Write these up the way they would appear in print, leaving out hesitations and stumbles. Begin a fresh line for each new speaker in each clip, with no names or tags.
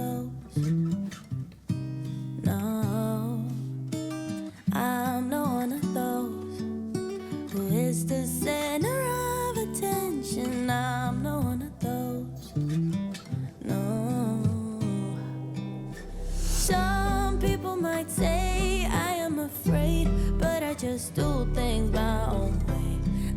those. No, I'm not one of those who is the center of attention. I'm not one of those. No. Some people might say I am afraid, but I just do things my own way.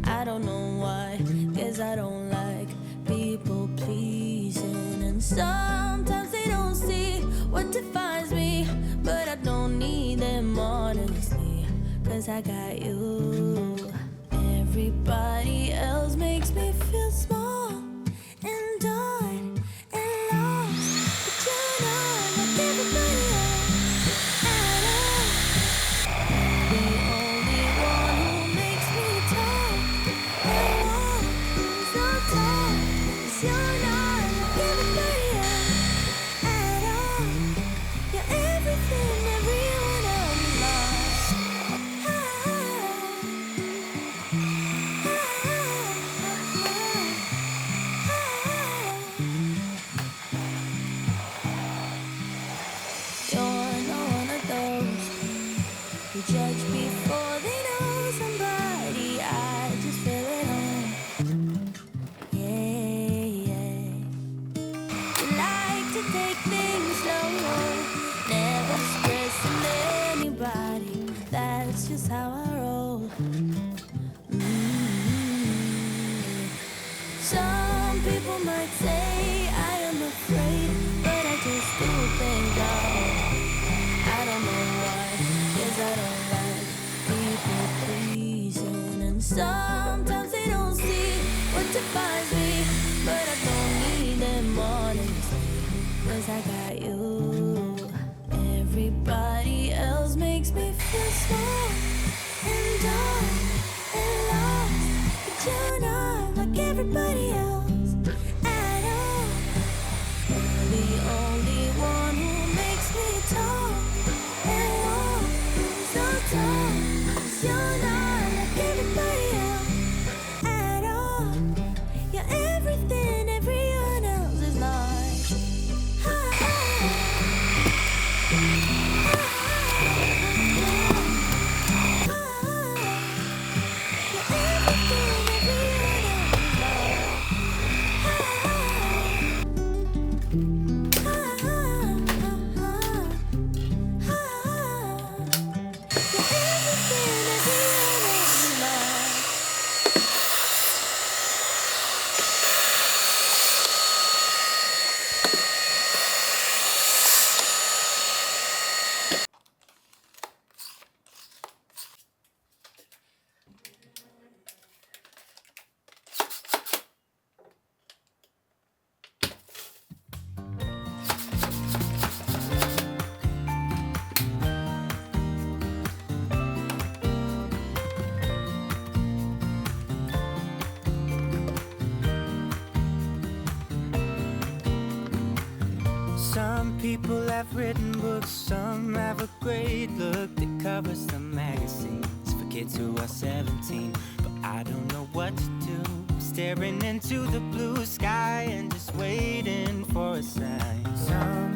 I don't know why, 'cause I don't like people pleasing. And sometimes they don't see what defines me, but I don't need them honestly, 'cause I got you. Everybody else makes me feel small and dark and lost, but you're not like everybody else at all. The only one who makes me talk and walk so tall is you're not like everybody else at all. You're everything everyone else is lost. You're not one of those who judge before they know somebody. I just feel it on. Yeah, yeah. You like to take things slow, never stressing anybody. That's just how I roll. Some people might say I am afraid, but I just do things out. I don't know why, 'cause I don't like people pleasing. And sometimes they don't see what defines me, but I don't need them honestly, 'cause I got you. Everybody else makes me feel small and dark and lost, but you're not like everybody else at all. You're the only one who makes me talk and walk so tall, 'cause you're not like everybody else at all. You're everything everyone else is like.
Some people have written books, some have a great look that covers the magazines for kids who are 17. But I don't know what to do, staring into the blue sky and just waiting for a sign. Some,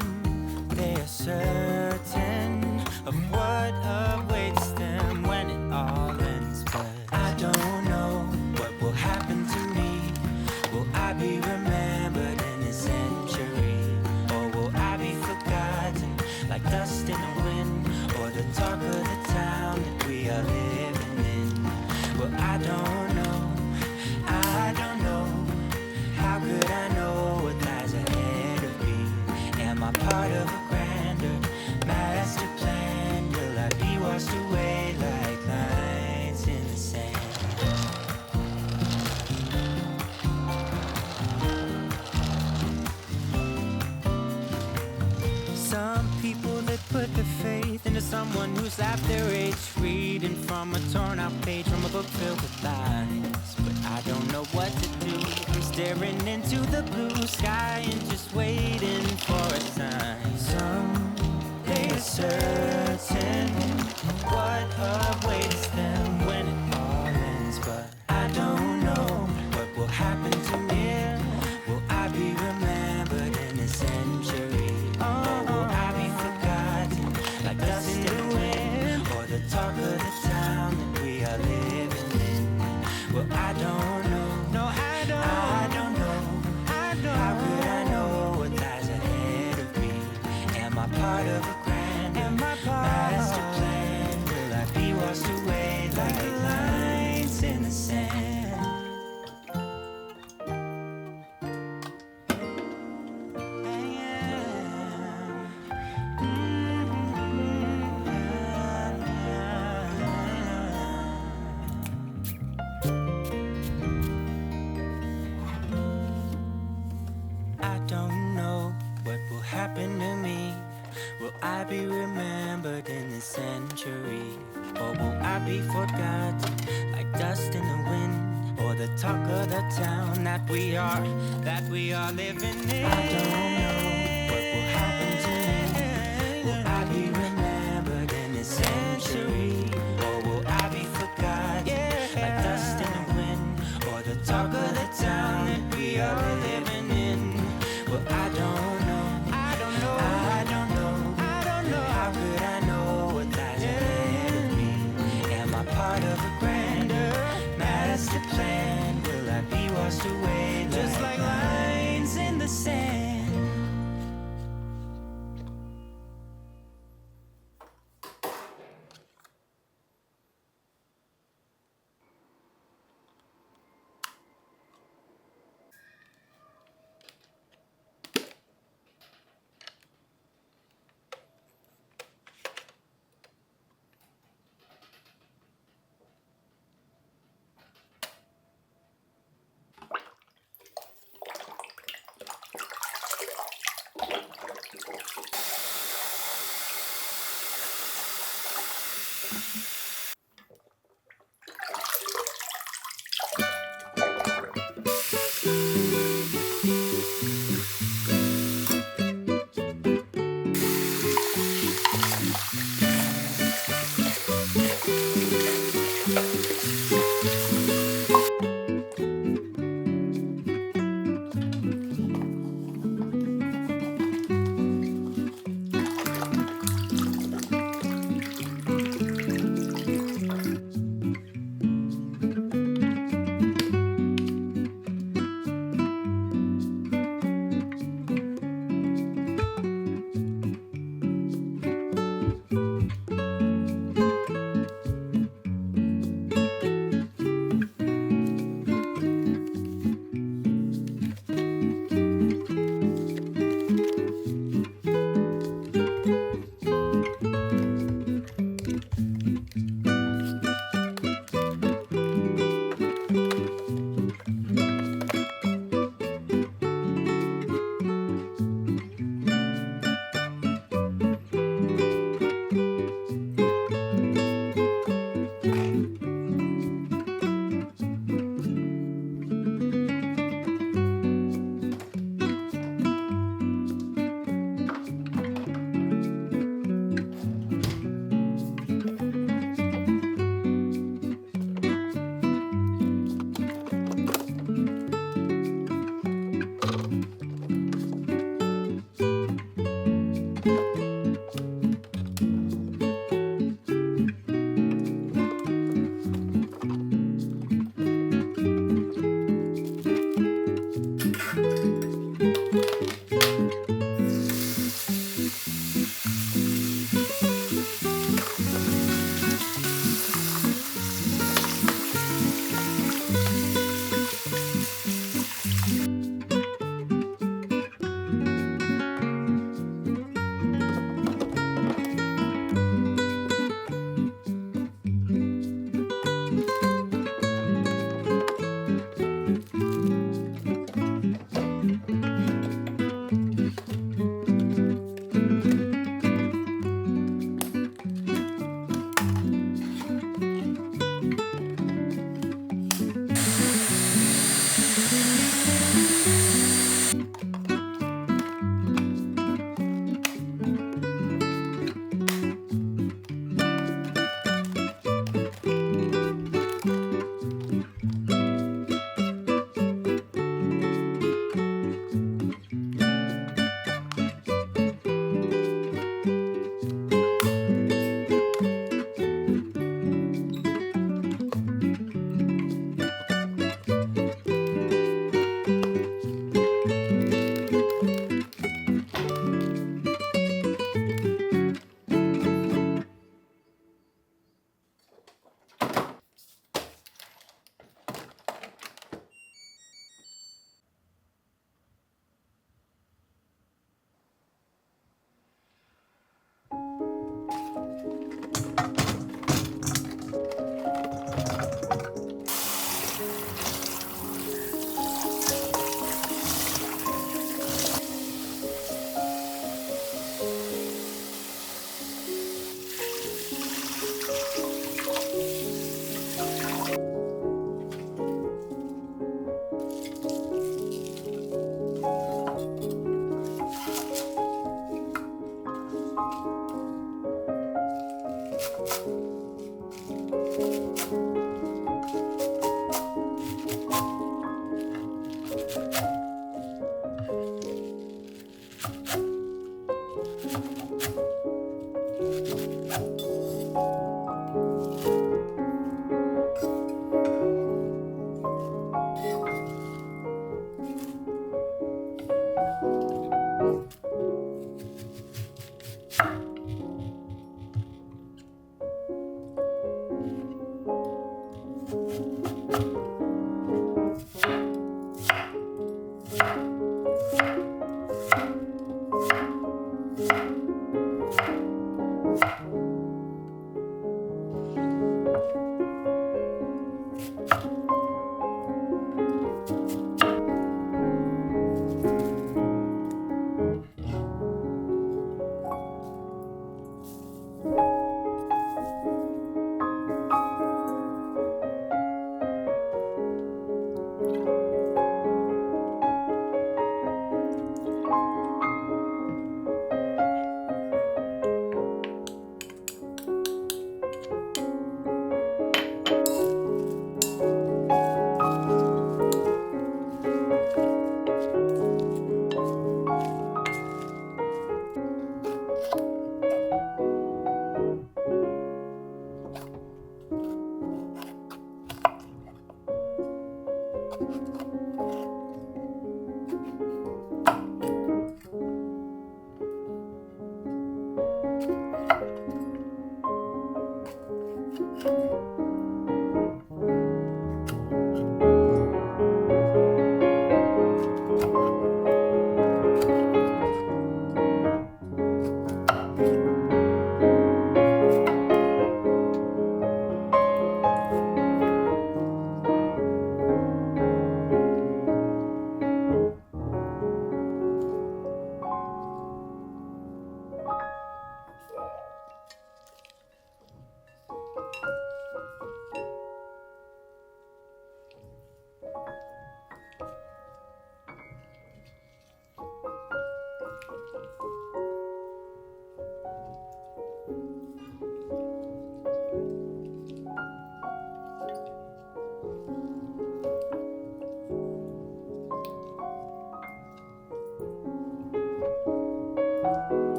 they are certain of what awaits them when it all ends. But I don't know what will happen to me. Will I be remembered in a century? Like dust in the wind, or the talk of the town that we are living in. Well, I don't know, how could I know what lies ahead of me? Am I part of a grander master plan? Will I be washed away like lines in the sand? Some people that put their faith into someone who's half their age, reading from a torn out page from a book filled with lies. But I don't know what to do. I'm staring into the blue sky and just waiting for a sign. Some, they are certain what awaits them when it all ends. But I don't know what will happen to me. Will I be remembered in a century? part of a grander master plan? Will I be washed away like lines in the sand? I don't know what will happen to me. Will I be remembered in this century? Or will I be forgotten like dust in the wind? Or the talk of the town that we are living in? I don't know what will happen to me. Will I be remembered in this century? Or will I be forgotten like dust in the wind? Or the talk of the town that we are living in? Well, I don't know. I don't know. I don't know. I don't know. How could I know what lies ahead of me? Am I part of a grander master plan? Will I be washed away just like lines in the sand?